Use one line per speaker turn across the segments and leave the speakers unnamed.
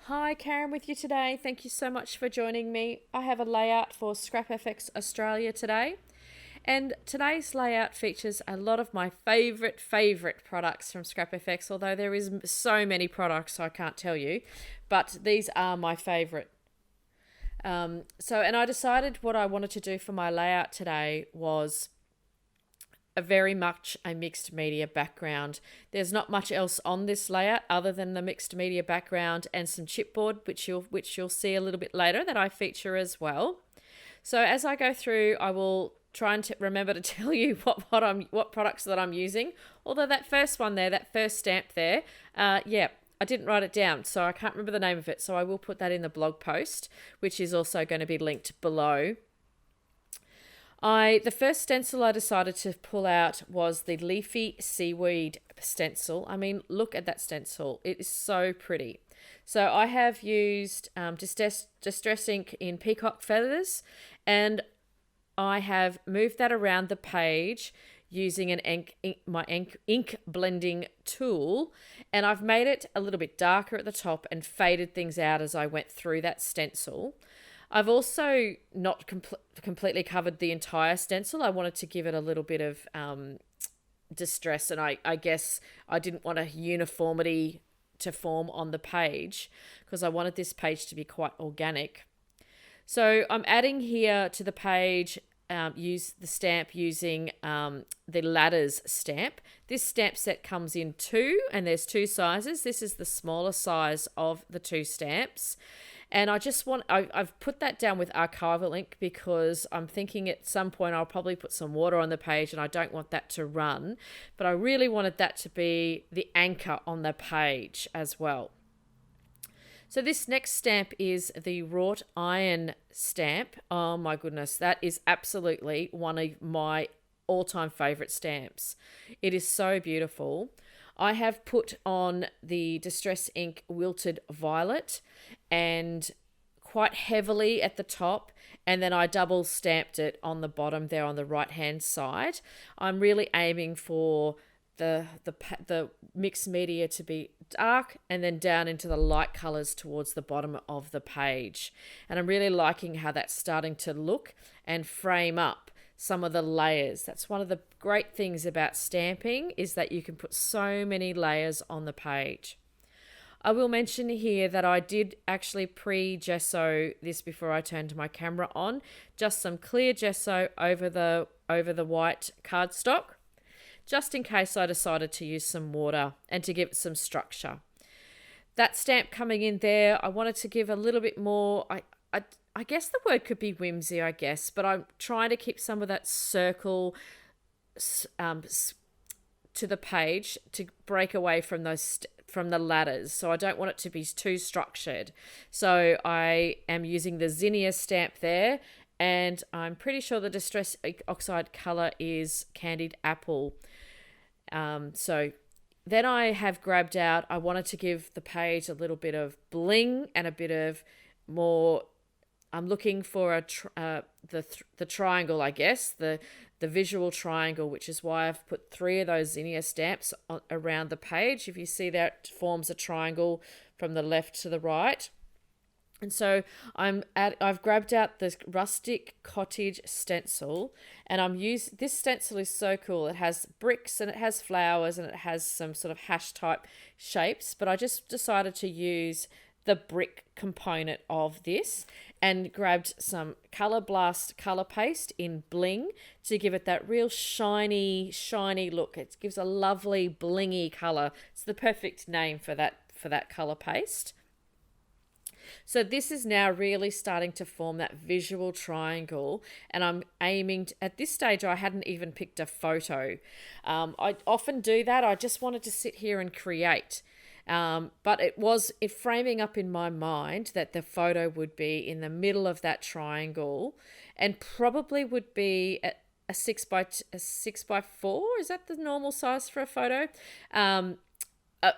Hi, Karen with you today. Thank you so much for joining me. I have a layout for ScrapFX Australia today. And today's layout features a lot of my favorite products from ScrapFX, although there is so many products I can't tell you, but these are my favorite. And I decided what I wanted to do for my layout today was a very much a mixed media background. There's not much else on this layout other than the mixed media background and some chipboard, which you'll see a little bit later that I feature as well. So as I go through, I will try and remember to tell you what products that I'm using. Although that first one there, that first stamp there, I didn't write it down, so I can't remember the name of it. So I will put that in the blog post, which is also going to be linked below. The first stencil I decided to pull out was the Leafy Seaweed stencil. I mean, look at that stencil. It is so pretty. So I have used Distress ink in Peacock Feathers, and I have moved that around the page using my ink blending tool, and I've made it a little bit darker at the top and faded things out as I went through that stencil. I've also not completely covered the entire stencil. I wanted to give it a little bit of distress, and I guess I didn't want a uniformity to form on the page because I wanted this page to be quite organic. So I'm adding here to the page, use the stamp using the Ladders stamp. This stamp set comes in two, and there's two sizes. This is the smaller size of the two stamps. And I've put that down with archival ink because I'm thinking at some point I'll probably put some water on the page and I don't want that to run. But I really wanted that to be the anchor on the page as well. So this next stamp is the wrought iron stamp. Oh my goodness, that is absolutely one of my all-time favorite stamps. It is so beautiful. I have put on the Distress ink Wilted Violet and quite heavily at the top, and then I double stamped it on the bottom there on the right hand side. I'm really aiming for the mixed media to be dark and then down into the light colors towards the bottom of the page. And I'm really liking how that's starting to look and frame up some of the layers. That's one of the great things about stamping, is that you can put so many layers on the page. I will mention here that I did actually pre-gesso this before I turned my camera on. Just some clear gesso over the white cardstock, just in case I decided to use some water and to give it some structure. That stamp coming in there, I wanted to give a little bit more, I guess the word could be whimsy, I guess, but I'm trying to keep some of that circle to the page to break away from from the ladders. So I don't want it to be too structured. So I am using the Zinnia stamp there, and I'm pretty sure the Distress Oxide color is Candied Apple. So then I have grabbed out, I wanted to give the page a little bit of bling and a bit of more. I'm looking for the triangle, I guess, the visual triangle, which is why I've put three of those Zinnia stamps around the page. If you see, that forms a triangle from the left to the right. And so I've grabbed out this Rustic Cottage stencil, and this stencil is so cool. It has bricks and it has flowers and it has some sort of hash type shapes, but I just decided to use the brick component of this and grabbed some Color Blast color paste in Bling to give it that real shiny look. It gives a lovely blingy color. It's the perfect name for that color paste. So this is now really starting to form that visual triangle, and I'm aiming at this stage. I hadn't even picked a photo. I often do that. I just wanted to sit here and create. But it was framing up in my mind that the photo would be in the middle of that triangle and probably would be a 6x4. Is that the normal size for a photo?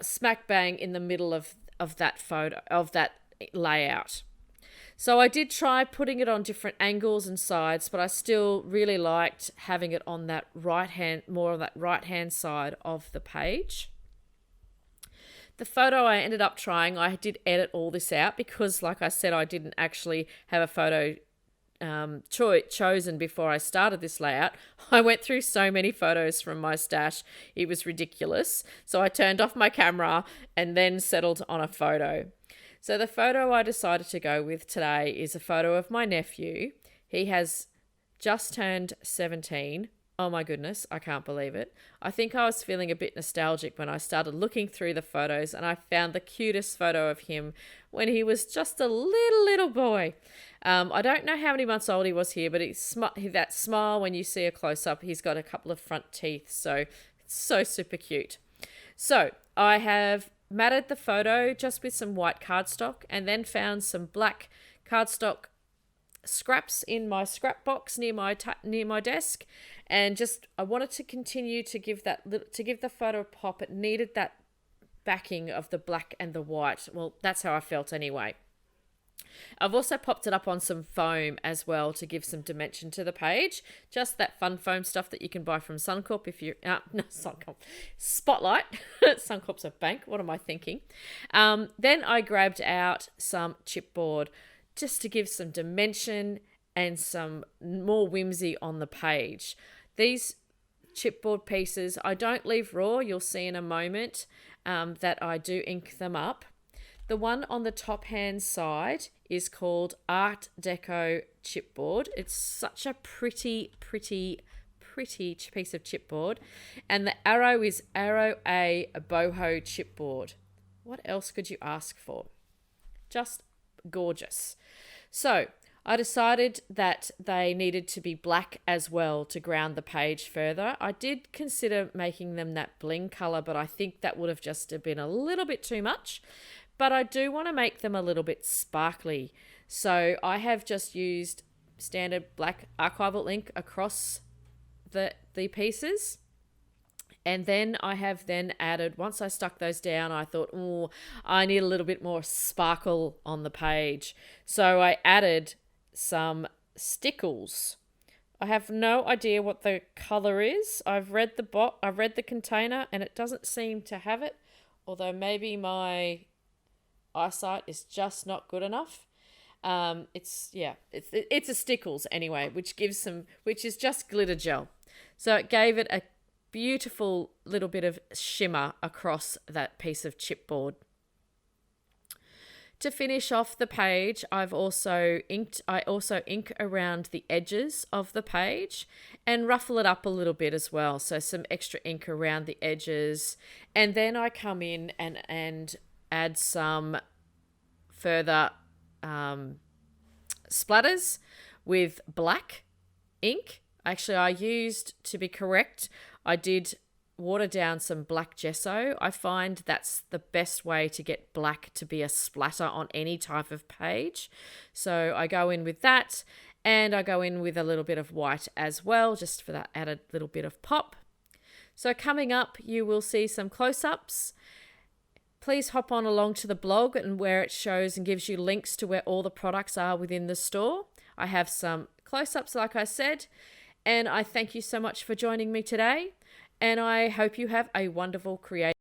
Smack bang in the middle of that photo, of that layout. So I did try putting it on different angles and sides, but I still really liked having it on that right hand side of the page. The photo I ended up trying, I did edit all this out because, like I said, I didn't actually have a photo chosen before I started this layout. I went through so many photos from my stash, it was ridiculous. So I turned off my camera and then settled on a photo. So the photo I decided to go with today is a photo of my nephew. He has just turned 17. Oh my goodness, I can't believe it. I think I was feeling a bit nostalgic when I started looking through the photos, and I found the cutest photo of him when he was just a little boy. I don't know how many months old he was here, but that smile when you see a close-up, he's got a couple of front teeth, so it's so super cute. So I have matted the photo just with some white cardstock and then found some black cardstock scraps in my scrap box near my desk, and just I wanted to continue to give the photo a pop. It needed that backing of the black and the white. Well, that's how I felt anyway. I've also popped it up on some foam as well to give some dimension to the page. Just that fun foam stuff that you can buy from Suncorp if you're... no, Suncorp. Spotlight. Suncorp's a bank. What am I thinking? Then I grabbed out some chipboard just to give some dimension and some more whimsy on the page. These chipboard pieces, I don't leave raw. You'll see in a moment that I do ink them up. The one on the top hand side is called Art Deco chipboard. It's such a pretty piece of chipboard. And the arrow is Arrow A boho chipboard. What else could you ask for? Just gorgeous. So I decided that they needed to be black as well to ground the page further. I did consider making them that bling color, but I think that would have just been a little bit too much. But I do want to make them a little bit sparkly. So I have just used standard black archival ink across the pieces. And then I have added, once I stuck those down, I thought, oh, I need a little bit more sparkle on the page. So I added some stickles. I have no idea what the color is. I've read the container and it doesn't seem to have it, although maybe my eyesight is just not good enough. It's a stickles anyway, which is just glitter gel. So it gave it a beautiful little bit of shimmer across that piece of chipboard. To finish off the page, I also ink around the edges of the page and ruffle it up a little bit as well. So some extra ink around the edges. And then I come in and add some further splatters with black ink. Actually, to be correct, I did water down some black gesso. I find that's the best way to get black to be a splatter on any type of page. So I go in with that, and I go in with a little bit of white as well, just for that added little bit of pop. So coming up, you will see some close-ups. Please hop on along to the blog and where it shows and gives you links to where all the products are within the store. I have some close-ups, like I said, and I thank you so much for joining me today, and I hope you have a wonderful creative